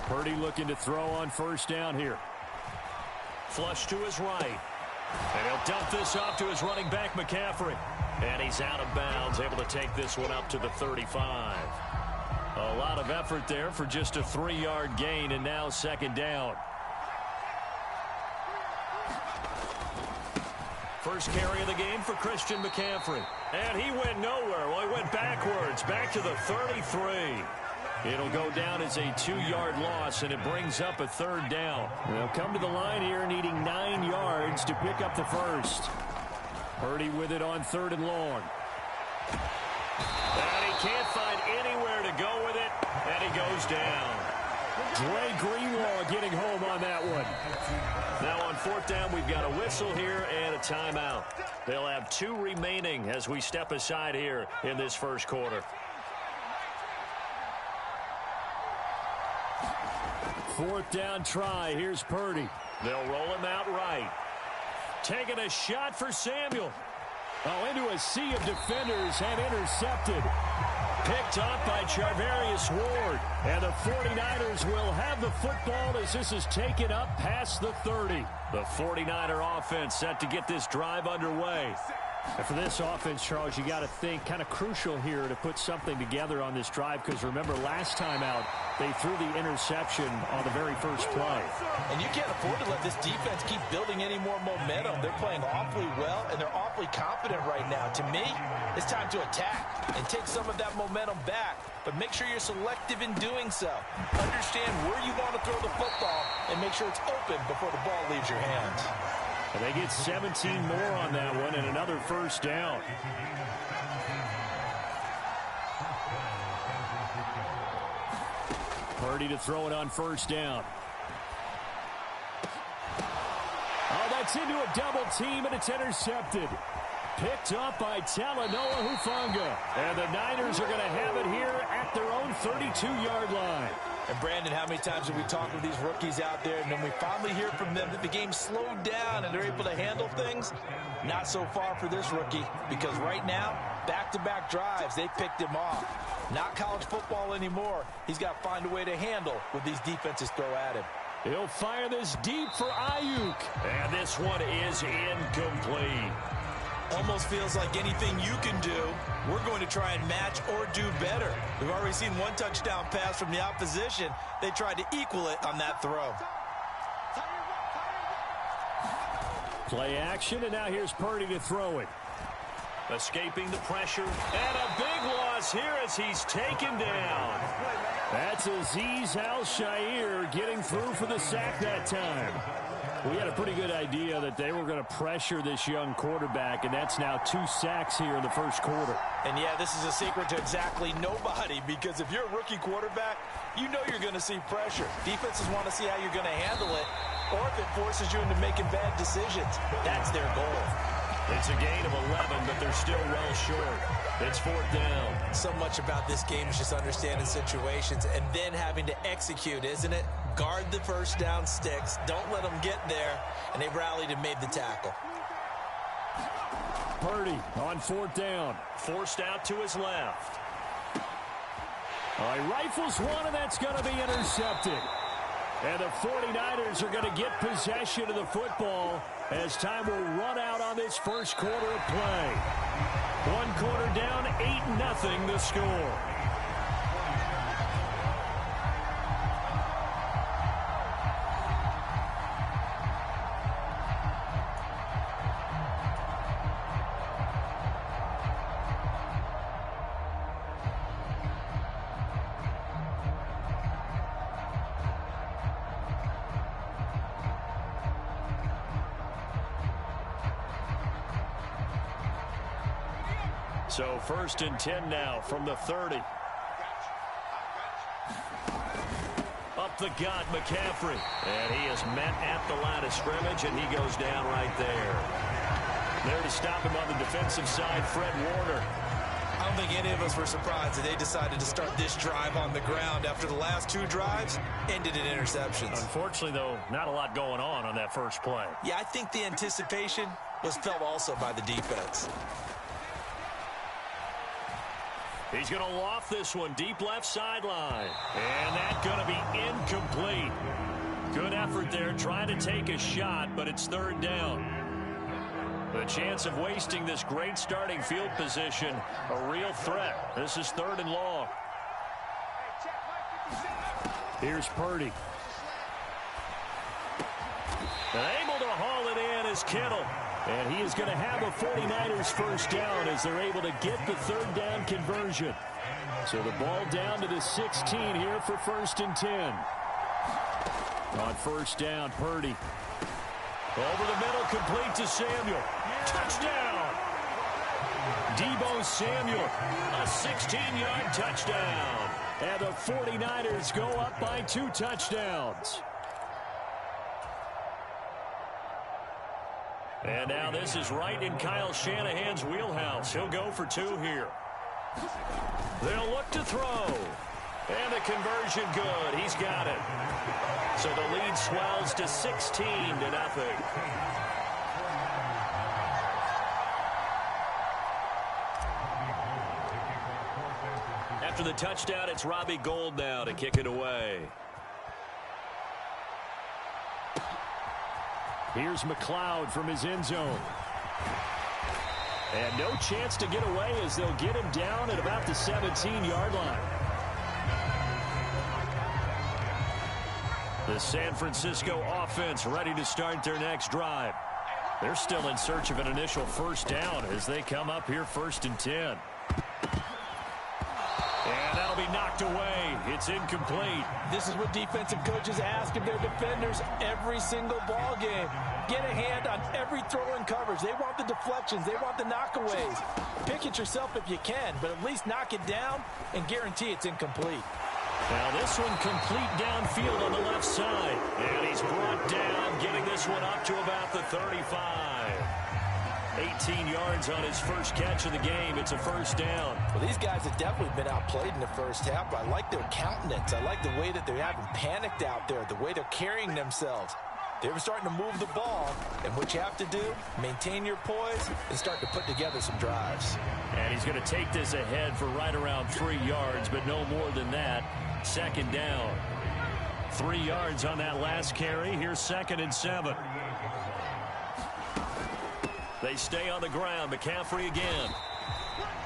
Purdy looking to throw on first down here. Flush to his right. And he'll dump this off to his running back, McCaffrey. And he's out of bounds, able to take this one up to the 35. A lot of effort there for just a 3-yard gain, and now second down. First carry of the game for Christian McCaffrey. And he went nowhere. Well, he went backwards, back to the 33. It'll go down as a 2-yard loss, and it brings up a third down. They'll come to the line here needing 9 yards to pick up the first. Purdy with it on 3rd and long. And he can't find anywhere to go with it, and he goes down. Dre Greenlaw getting home on that one. Now on 4th down, we've got a whistle here and a timeout. They'll have 2 remaining as we step aside here in this first quarter. 4th down try. Here's Purdy. They'll roll him out right. Taking a shot for Samuel. Oh, into a sea of defenders and intercepted. Picked up by Charvarius Ward. And the 49ers will have the football as this is taken up past the 30. The 49er offense set to get this drive underway. And for this offense, Charles, you got to think kind of crucial here to put something together on this drive, because remember last time out they threw the interception on the very first play. And you can't afford to let this defense keep building any more momentum. They're playing awfully well, and they're awfully confident right now. To me, it's time to attack and take some of that momentum back, but make sure you're selective in doing so. Understand where you want to throw the football and make sure it's open before the ball leaves your hands. And they get 17 more on that one and another first down. Purdy to throw it on first down. Oh, that's into a double team, and it's intercepted. Picked up by Talanoa Hufanga. And the Niners are going to have it here at their own 32-yard line. And Brandon, how many times have we talked with these rookies out there, and then we finally hear from them that the game slowed down and they're able to handle things? Not so far for this rookie, because right now, back-to-back drives, they picked him off. Not college football anymore. He's got to find a way to handle what these defenses throw at him. He'll fire this deep for Ayuk. And this one is incomplete. Almost feels like anything you can do, we're going to try and match or do better. We've already seen one touchdown pass from the opposition. They tried to equal it on that throw. Play action, and now here's Purdy to throw it. Escaping the pressure, and a big loss here as he's taken down. That's Azeez Al-Shaair getting through for the sack that time. We had a pretty good idea that they were going to pressure this young quarterback, and that's now 2 sacks here in the first quarter. And yeah, this is a secret to exactly nobody, because if you're a rookie quarterback, you know you're going to see pressure. Defenses want to see how you're going to handle it, or if it forces you into making bad decisions. That's their goal. It's a gain of 11, but they're still well short. It's 4th down. So much about this game is just understanding situations and then having to execute, isn't it? Guard the first down sticks. Don't let them get there. And they rallied and made the tackle. Purdy on 4th down. Forced out to his left. He rifles one, and that's going to be intercepted. And the 49ers are going to get possession of the football as time will run out on this first quarter of play. 1 quarter down, 8-0 the score. So 1st and 10 now from the 30. Up the gut, McCaffrey. And he is met at the line of scrimmage, and he goes down right there. There to stop him on the defensive side, Fred Warner. I don't think any of us were surprised that they decided to start this drive on the ground after the last 2 drives ended in interceptions. Unfortunately, though, not a lot going on that first play. Yeah, I think the anticipation was felt also by the defense. He's going to loft this one deep left sideline. And that's going to be incomplete. Good effort there trying to take a shot, but it's third down. The chance of wasting this great starting field position, a real threat. This is third and long. Here's Purdy. And able to haul it in is Kittle. And he is going to have a 49ers first down as they're able to get the third down conversion. So the ball down to the 16 here for 1st and 10. On first down, Purdy. Over the middle, complete to Samuel. Touchdown! Deebo Samuel, a 16-yard touchdown. And the 49ers go up by 2 touchdowns. And now this is right in Kyle Shanahan's wheelhouse. He'll go for 2 here. They'll look to throw. And the conversion good. He's got it. So the lead swells to 16-0. After the touchdown, it's Robbie Gould now to kick it away. Here's McLeod from his end zone. And no chance to get away as they'll get him down at about the 17-yard line. The San Francisco offense ready to start their next drive. They're still in search of an initial first down as they come up here 1st and 10. And that'll be knocked away. It's incomplete. This is what defensive coaches ask of their defenders every single ball game. Get a hand on every throw in coverage. They want the deflections. They want the knockaways. Pick it yourself if you can, but at least knock it down and guarantee it's incomplete. Now this one complete downfield on the left side. And he's brought down, getting this one up to about the 35. 18 yards on his first catch of the game. It's a first down. Well, these guys have definitely been outplayed in the first half. I like their countenance. I like the way that they haven't panicked out there, the way they're carrying themselves. They're starting to move the ball, and what you have to do, maintain your poise and start to put together some drives. And he's going to take this ahead for right around 3 yards, but no more than that. Second down. 3 yards on that last carry. Here's 2nd and 7. They stay on the ground. McCaffrey again.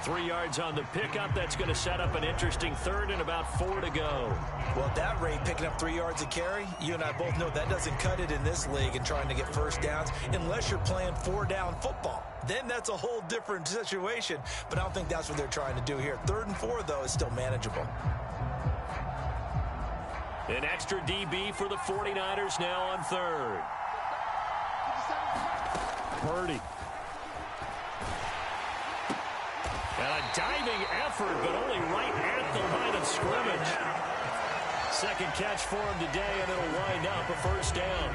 3 yards on the pickup. That's going to set up an interesting third and about 4 to go. Well, at that rate, picking up 3 yards a carry, you and I both know that doesn't cut it in this league and trying to get first downs unless you're playing 4-down football. Then that's a whole different situation, but I don't think that's what they're trying to do here. 3rd and 4, though, is still manageable. An extra DB for the 49ers now on 3rd. Purdy. And a diving effort, but only right at the line of scrimmage. Second catch for him today, and it'll wind up a first down.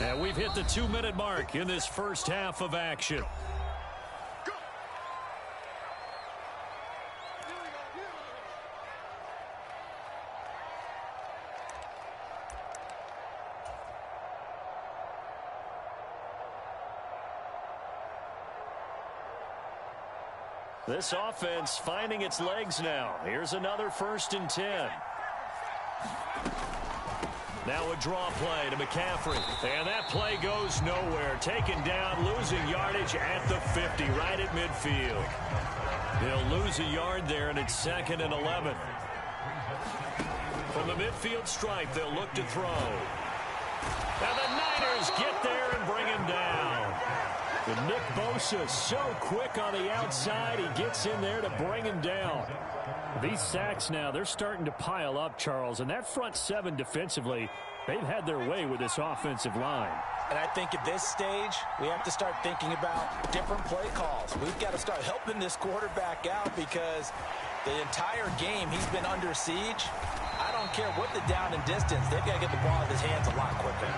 And we've hit the 2-minute mark in this first half of action. This offense finding its legs now. Here's another 1st and 10. Now a draw play to McCaffrey. And that play goes nowhere. Taken down, losing yardage at the 50, right at midfield. He'll lose a yard there, and it's 2nd and 11. From the midfield stripe, they'll look to throw. And the Niners get there and bring him down. And Nick Bosa so quick on the outside. He gets in there to bring him down. These sacks now, they're starting to pile up, Charles. And that front 7 defensively, they've had their way with this offensive line. And I think at this stage, we have to start thinking about different play calls. We've got to start helping this quarterback out because the entire game he's been under siege. I don't care what the down and distance. They've got to get the ball in his hands a lot quicker.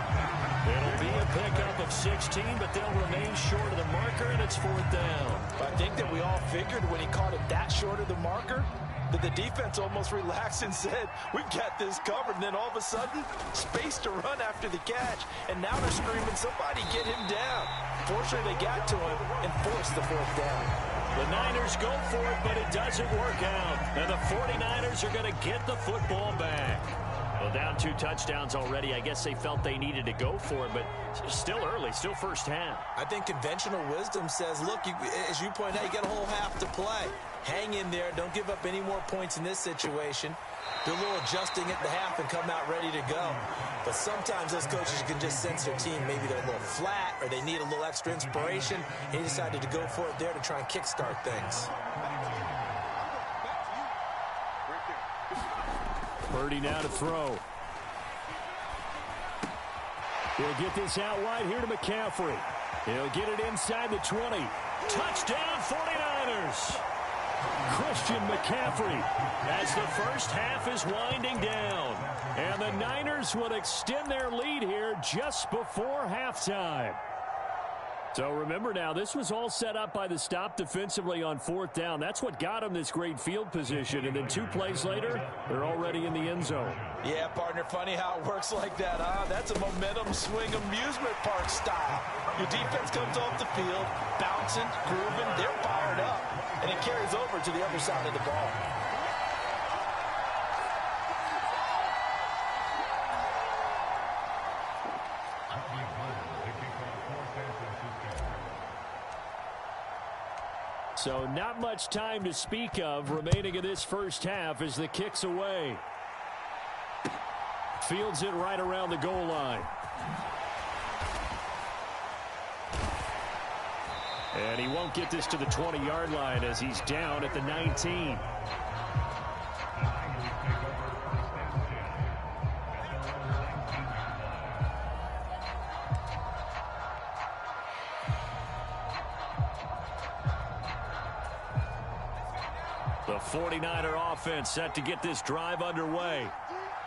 It'll be a pickup of 16, but they'll remain short of the marker, and it's 4th down. But I think that we all figured when he caught it that short of the marker, The defense almost relaxed and said, we've got this covered. And then all of a sudden, space to run after the catch. And now they're screaming, somebody get him down. Fortunately, they got to him and forced the fourth down. The Niners go for it, but it doesn't work out. And the 49ers are going to get the football back. Well, down 2 touchdowns already. I guess they felt they needed to go for it, but still early, still first half. I think conventional wisdom says, look, as you point out, you got a whole half to play. Hang in there. Don't give up any more points in this situation. Do a little adjusting at the half and come out ready to go. But sometimes those coaches can just sense their team. Maybe they're a little flat or they need a little extra inspiration. He decided to go for it there to try and kickstart things. Purdy now to throw. He'll get this out wide here to McCaffrey. He'll get it inside the 20. Touchdown 49ers. Christian McCaffrey as the first half is winding down. And the Niners would extend their lead here just before halftime. So remember now, this was all set up by the stop defensively on 4th down. That's what got them this great field position. And then 2 plays later, they're already in the end zone. Yeah, partner, funny how it works like that, huh? That's a momentum swing amusement park style. Your defense comes off the field, bouncing, grooving, they're fired up. And it carries over to the other side of the ball. So not much time to speak of remaining in this first half as the kick's away. Fields it right around the goal line. And he won't get this to the 20-yard line as he's down at the 19. The 49er offense set to get this drive underway.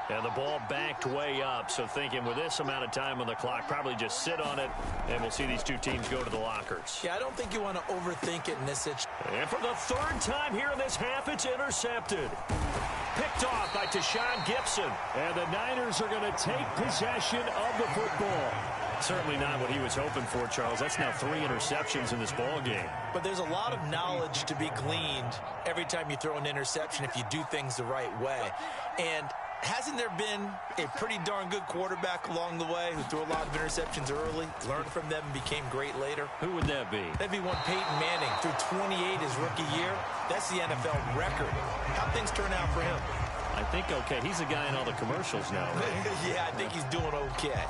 And the ball backed way up, so thinking with this amount of time on the clock, probably just sit on it, and we'll see these 2 teams go to the lockers. Yeah, I don't think you want to overthink it in this situation. And for the 3rd time here in this half, it's intercepted. Picked off by Tashawn Gibson. And the Niners are going to take possession of the football. Certainly not what he was hoping for, Charles. That's now 3 interceptions in this ball game. But there's a lot of knowledge to be gleaned every time you throw an interception if you do things the right way. And hasn't there been a pretty darn good quarterback along the way who threw a lot of interceptions early, learned from them, and became great later? Who would that be? That'd be one Peyton Manning. Threw 28 his rookie year. That's the NFL record. How'd things turn out for him? I think okay. He's a guy in all the commercials now, right? Yeah, I think he's doing okay.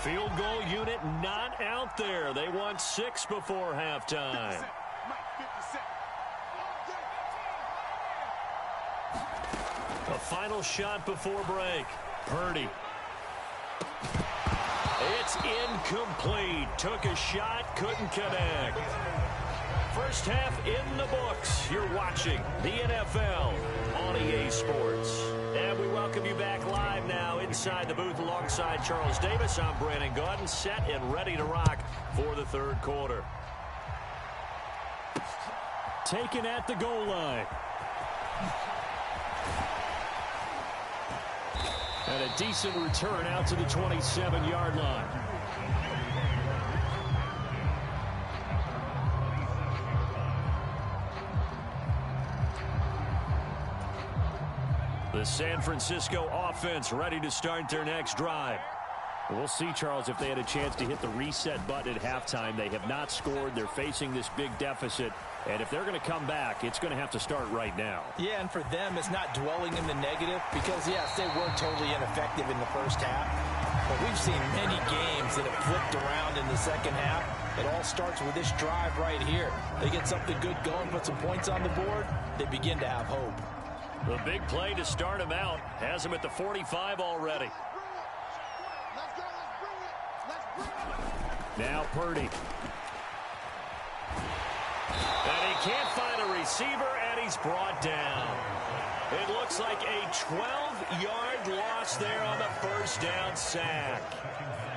Field goal unit not out there. They want 6 before halftime. A final shot before break. Purdy. It's incomplete. Took a shot, couldn't connect. First half in the books. You're watching the NFL on EA Sports. And we welcome you back live now inside the booth alongside Charles Davis. I'm Brandon Gaudin, set and ready to rock for the 3rd quarter. Taken at the goal line. And a decent return out to the 27-yard line. The San Francisco offense ready to start their next drive. We'll see, Charles, if they had a chance to hit the reset button at halftime. They have not scored. They're facing this big deficit. And if they're going to come back, it's going to have to start right now. Yeah, and for them, it's not dwelling in the negative because, yes, they were totally ineffective in the first half. But we've seen many games that have flipped around in the second half. It all starts with this drive right here. They get something good going, put some points on the board, they begin to have hope. The big play to start him out has him at the 45 already. Now Purdy. And he can't find a receiver, and he's brought down. It looks like a 12-yard loss there on the first down sack.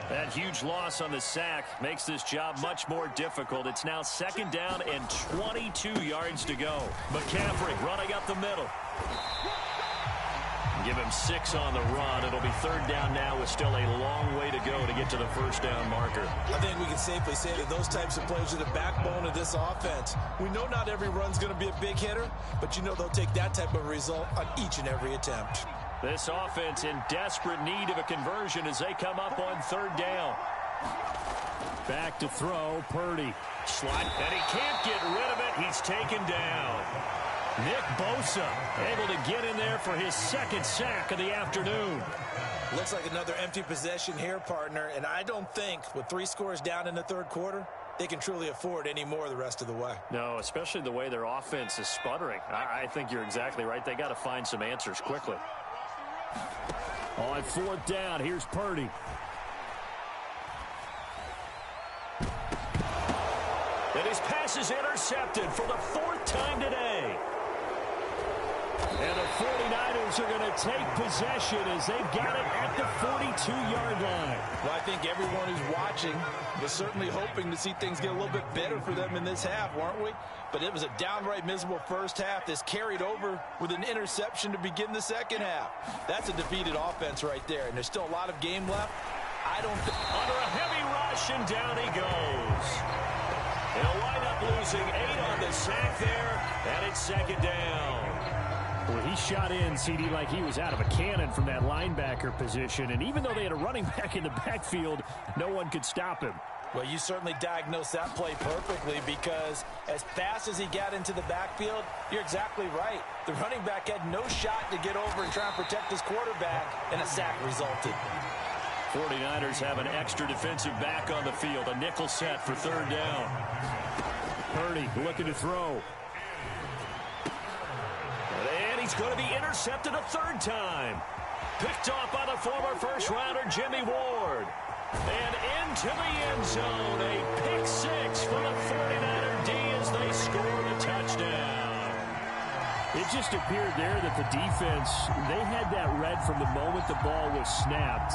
That huge loss on the sack makes this job much more difficult. It's now 2nd down and 22 yards to go. McCaffrey running up the middle. Give him 6 on the run. It'll be 3rd down now with still a long way to go to get to the first down marker. I think we can safely say that those types of plays are the backbone of this offense. We know not every run's going to be a big hitter, but you know they'll take that type of result on each and every attempt. This offense in desperate need of a conversion as they come up on 3rd down. Back to throw, Purdy. Slot, and he can't get rid of it. He's taken down. Nick Bosa able to get in there for his 2nd sack of the afternoon. Looks like another empty possession here, partner, and I don't think with 3 scores down in the 3rd quarter, they can truly afford any more the rest of the way. No, especially the way their offense is sputtering. I think you're exactly right. They got to find some answers quickly. On 4th down, here's Purdy. And his pass is intercepted for the 4th time today. And the 49ers are going to take possession as they've got it at the 42-yard line. Well, I think everyone who's watching was certainly hoping to see things get a little bit better for them in this half, weren't we? But it was a downright miserable first half. This carried over with an interception to begin the 2nd half. That's a defeated offense right there, and there's still a lot of game left. Under a heavy rush, and down he goes. He'll wind up losing 8 on the sack there, and it's 2nd down. Well, he shot in, CD, like he was out of a cannon from that linebacker position. And even though they had a running back in the backfield, no one could stop him. Well, you certainly diagnosed that play perfectly because as fast as he got into the backfield, you're exactly right. The running back had no shot to get over and try and protect his quarterback, and a sack resulted. 49ers have an extra defensive back on the field. A nickel set for 3rd down. Purdy looking to throw. And he's going to be intercepted a 3rd time. Picked off by the former first-rounder Jimmy Ward. And into the end zone. A pick 6 for the 49er D as they score the touchdown. It just appeared there that the defense, they had that read from the moment the ball was snapped.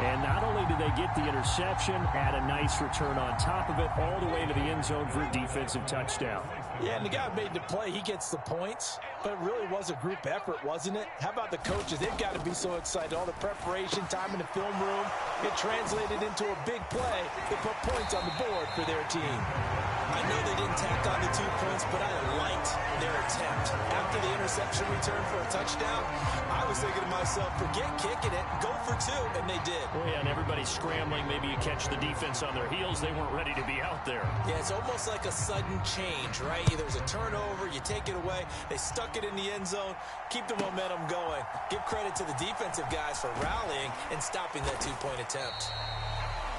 And not only did they get the interception, add a nice return on top of it, all the way to the end zone for a defensive touchdown. Yeah, and the guy made the play. He gets the points. But it really was a group effort, wasn't it? How about the coaches? They've got to be so excited. All the preparation, time in the film room, it translated into a big play. They put points on the board for their team. I know they didn't tack on the 2 points, but I liked their attempt. After the interception return for a touchdown, I was thinking to myself, forget kicking it, go for 2, and they did. Oh, yeah, and everybody's scrambling. Maybe you catch the defense on their heels. They weren't ready to be out there. Yeah, it's almost like a sudden change, right? There's a turnover, you take it away, they stuck it in the end zone, keep the momentum going. Give credit to the defensive guys for rallying and stopping that 2-point attempt.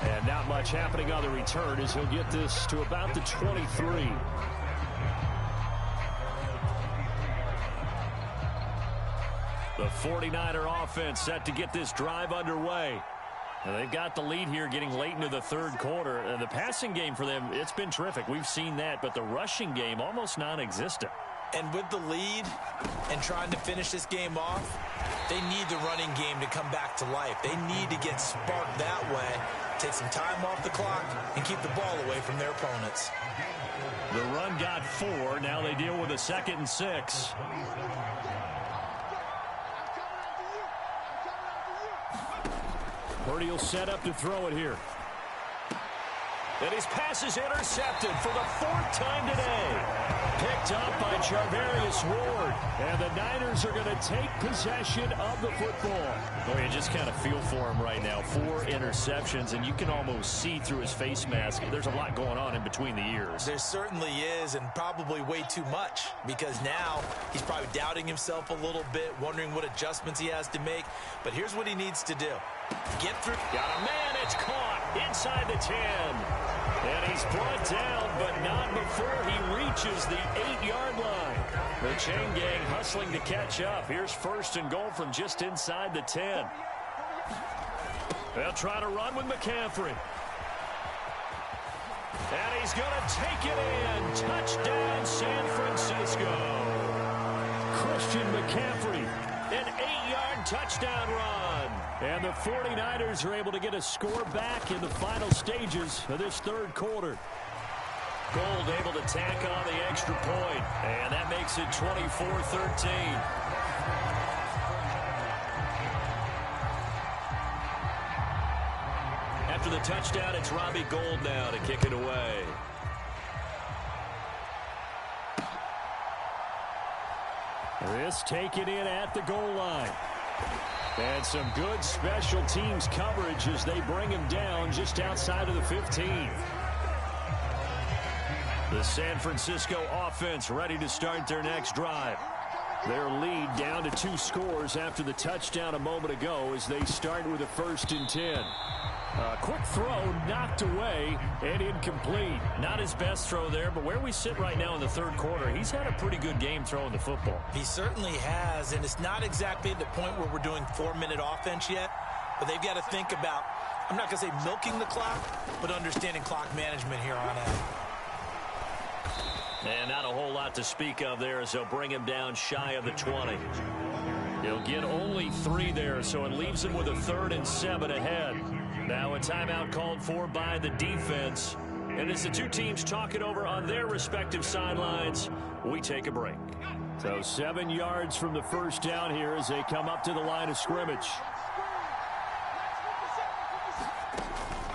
And not much happening on the return as he'll get this to about the 23. The 49er offense set to get this drive underway. And they've got the lead here getting late into the 3rd quarter. And the passing game for them, it's been terrific. We've seen that, but the rushing game almost non-existent. And with the lead and trying to finish this game off, they need the running game to come back to life. They need to get sparked that way, take some time off the clock, and keep the ball away from their opponents. The run got 4. Now they deal with a 2nd and 6. Purdy will set up to throw it here. And his pass is intercepted for the 4th time today. Picked up by Charvarius Ward. And the Niners are going to take possession of the football. Oh, you just kind of feel for him right now. 4 interceptions, and you can almost see through his face mask. There's a lot going on in between the ears. There certainly is, and probably way too much, because now he's probably doubting himself a little bit, wondering what adjustments he has to make. But here's what he needs to do. Get through. Got a man. It's caught inside the 10. And he's brought down, but not before he reaches the 8-yard line. The chain gang hustling to catch up. Here's 1st and goal from just inside the 10. They'll try to run with McCaffrey. And he's going to take it in. Touchdown, San Francisco. Christian McCaffrey, an 8-yard touchdown run. And the 49ers are able to get a score back in the final stages of this third quarter. Gold able to tack on the extra point, and that makes it 24-13. After the touchdown, it's Robbie Gould now to kick it away. This taken in at the goal line. And some good special teams coverage as they bring him down just outside of the 15. The San Francisco offense ready to start their next drive. Their lead down to 2 scores after the touchdown a moment ago as they start with a 1st and 10. A quick throw knocked away and incomplete. Not his best throw there, but where we sit right now in the third quarter, he's had a pretty good game throwing the football. He certainly has, and it's not exactly the point where we're doing 4-minute offense yet, but they've got to think about, I'm not going to say milking the clock, but understanding clock management here on out. And not a whole lot to speak of there as they'll bring him down shy of the 20. He'll get only 3 there, so it leaves him with a 3rd and 7 ahead. Now a timeout called for by the defense. And as the two teams talk it over on their respective sidelines, we take a break. So 7 yards from the first down here as they come up to the line of scrimmage.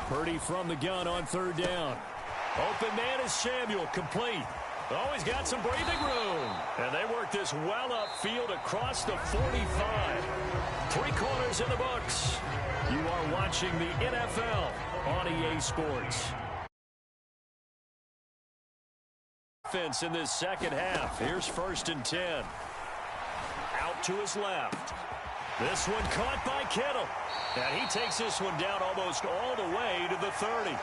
Purdy from the gun on 3rd down. Open man is Samuel, complete. Oh, he's got some breathing room. And they work this well upfield across the 45. 3 quarters in the books. You are watching the NFL on EA Sports. Offense in this second half. Here's 1st and 10. Out to his left. This one caught by Kittle. And he takes this one down almost all the way to the 30.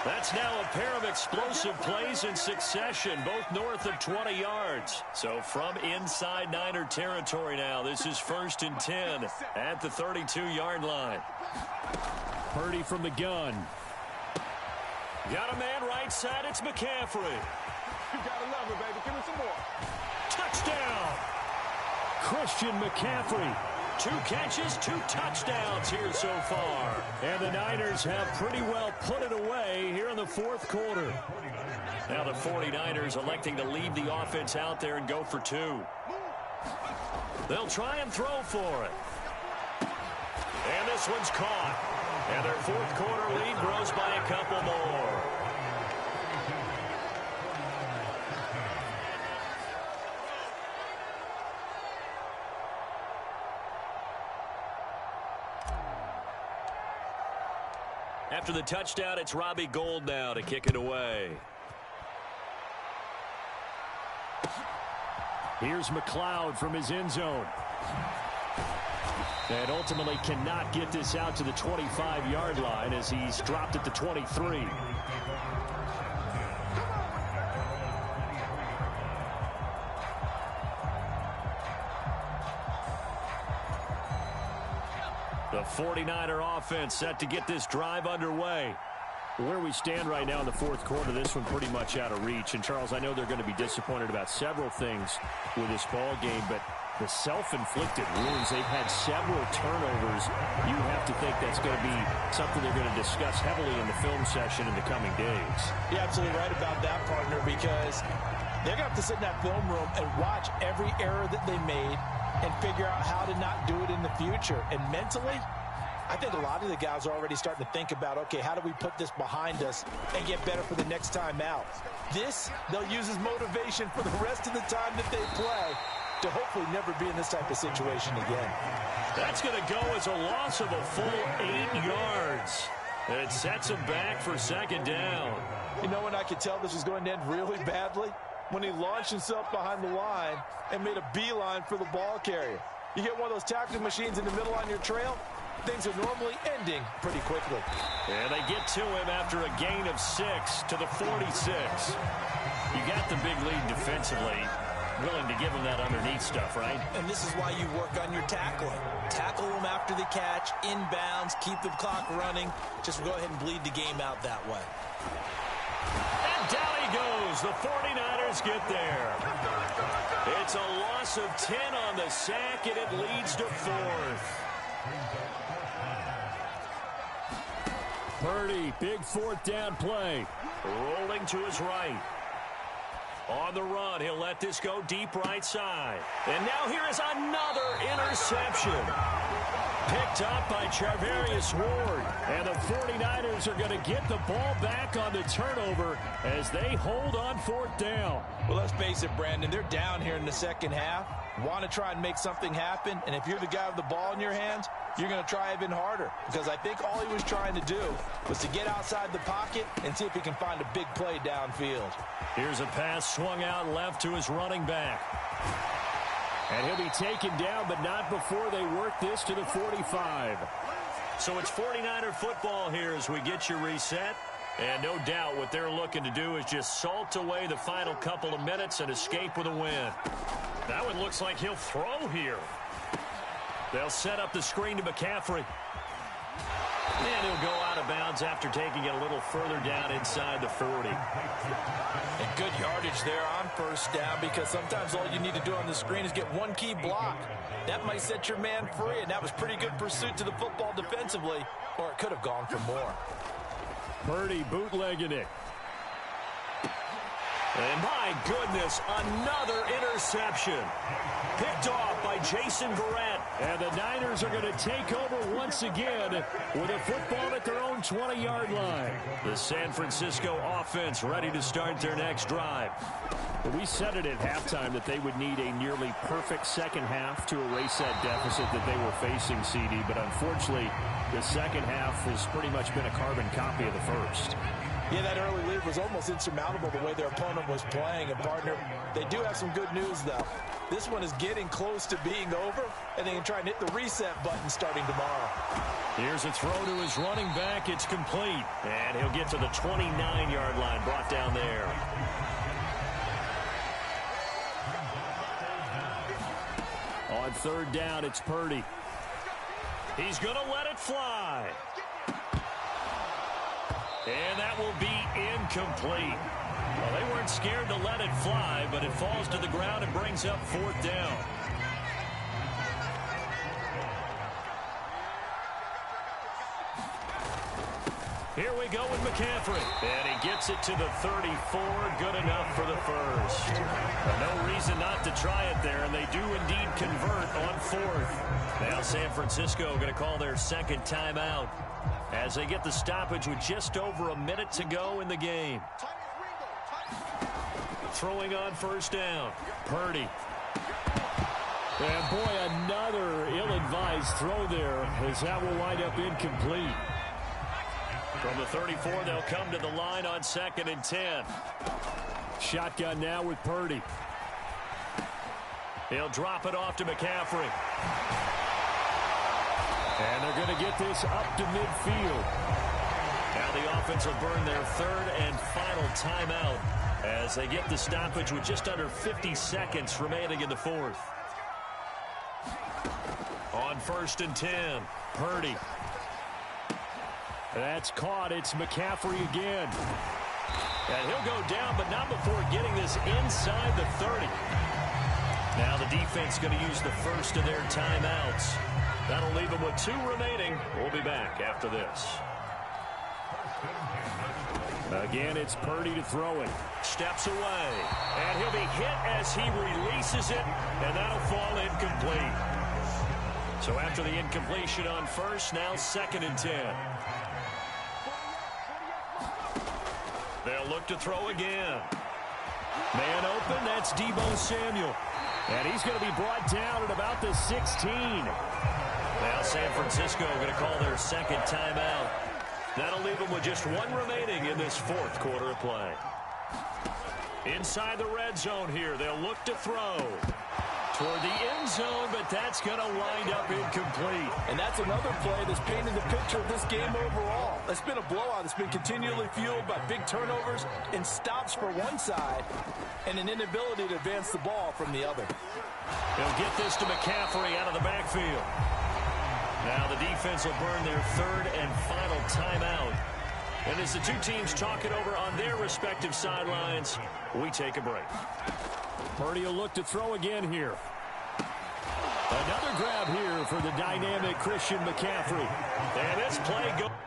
That's now a pair of explosive plays in succession, both north of 20 yards. So from inside Niner territory now, this is 1st and 10 at the 32-yard line. Purdy from the gun. Got a man right side, it's McCaffrey. You gotta love it, baby. Give me some more. Touchdown! Christian McCaffrey. 2 catches, 2 touchdowns here so far. And the Niners have pretty well put it away here in the 4th quarter. Now the 49ers electing to leave the offense out there and go for 2. They'll try and throw for it. And this one's caught. And their 4th quarter lead grows by a couple more. After the touchdown, it's Robbie Gould now to kick it away. Here's McLeod from his end zone. And ultimately cannot get this out to the 25-yard line as he's dropped at the 23. The 49er offense set to get this drive underway. Where we stand right now in the 4th quarter, this one pretty much out of reach. And, Charles, I know they're going to be disappointed about several things with this ball game, but the self-inflicted wounds, they've had several turnovers. You have to think that's going to be something they're going to discuss heavily in the film session in the coming days. You're absolutely right about that, partner, because they're going to have to sit in that film room and watch every error that they made and figure out how to not do it in the future. And mentally, I think a lot of the guys are already starting to think about, okay, how do we put this behind us and get better for the next time out? This, they'll use as motivation for the rest of the time that they play to hopefully never be in this type of situation again. That's going to go as a loss of a full 8 yards. And it sets him back for 2nd down. You know when I could tell this was going to end really badly? When he launched himself behind the line and made a beeline for the ball carrier. You get one of those tackling machines in the middle on your trail, things are normally ending pretty quickly. And they get to him after a gain of 6 to the 46. You got the big lead defensively, willing to give him that underneath stuff, right? And this is why you work on your tackling. Tackle him after the catch, inbounds, keep the clock running. Just go ahead and bleed the game out that way. And down he goes. The 49ers get there. It's a loss of 10 on the sack, and it leads to 4th. Purdy, big 4th down play. Rolling to his right. On the run, he'll let this go deep right side. And now here is another interception. Picked up by Charvarius Ward. And the 49ers are going to get the ball back on the turnover as they hold on 4th down. Well, let's face it, Brandon, they're down here in the second half. Want to try and make something happen. And if you're the guy with the ball in your hands, you're going to try even harder. Because I think all he was trying to do was to get outside the pocket and see if he can find a big play downfield. Here's a pass swung out left to his running back. And he'll be taken down, but not before they work this to the 45. So it's 49er football here as we get you reset. And no doubt what they're looking to do is just salt away the final couple of minutes and escape with a win. That one looks like he'll throw here. They'll set up the screen to McCaffrey. And he'll go out of bounds after taking it a little further down inside the 40. And good yardage there on 1st down, because sometimes all you need to do on the screen is get one key block. That might set your man free, and that was pretty good pursuit to the football defensively, or it could have gone for more. Purdy bootlegging it. And my goodness, another interception. Picked off by Jason Verrett. And the Niners are going to take over once again with a football at their own 20-yard line. The San Francisco offense ready to start their next drive. We said it at halftime that they would need a nearly perfect second half to erase that deficit that they were facing, CD. But unfortunately, the second half has pretty much been a carbon copy of the first. Yeah, that early lead was almost insurmountable the way their opponent was playing. And, partner, they do have some good news, though. This one is getting close to being over, and they can try and hit the reset button starting tomorrow. Here's a throw to his running back. It's complete. And he'll get to the 29-yard line, brought down there. On 3rd down, it's Purdy. He's going to let it fly. And that will be incomplete. Well, they weren't scared to let it fly, but it falls to the ground and brings up 4th down. Here we go with McCaffrey. And he gets it to the 34. Good enough for the first. No reason not to try it there, and they do indeed convert on 4th. Now San Francisco going to call their second timeout as they get the stoppage with just over a minute to go in the game. Throwing on 1st down. Purdy. And boy, another ill-advised throw there as that will wind up incomplete. From the 34, they'll come to the line on 2nd and 10. Shotgun now with Purdy. He'll drop it off to McCaffrey. And they're going to get this up to midfield. Now the offense will burn their 3rd and final timeout as they get the stoppage with just under 50 seconds remaining in the 4th. On 1st and 10, Purdy. That's caught. It's McCaffrey again. And he'll go down, but not before getting this inside the 30. Now the defense going to use the first of their timeouts. That'll leave them with 2 remaining. We'll be back after this. Again, it's Purdy to throw it. Steps away. And he'll be hit as he releases it, and that'll fall incomplete. So after the incompletion on 1st, now 2nd and 10. They'll look to throw again. Man open, that's Deebo Samuel. And he's going to be brought down at about the 16. Now San Francisco going to call their second timeout. That'll leave them with just 1 remaining in this 4th quarter of play. Inside the red zone here, they'll look to throw toward the end zone, but that's going to wind up incomplete. And that's another play that's painted the picture of this game overall. It's been a blowout. It's been continually fueled by big turnovers and stops for one side and an inability to advance the ball from the other. They'll get this to McCaffrey out of the backfield. Now the defense will burn their 3rd and final timeout And as the two teams talk it over on their respective sidelines, we take a break. Purdy will look to throw again here. Another grab here for the dynamic Christian McCaffrey. And this play goes.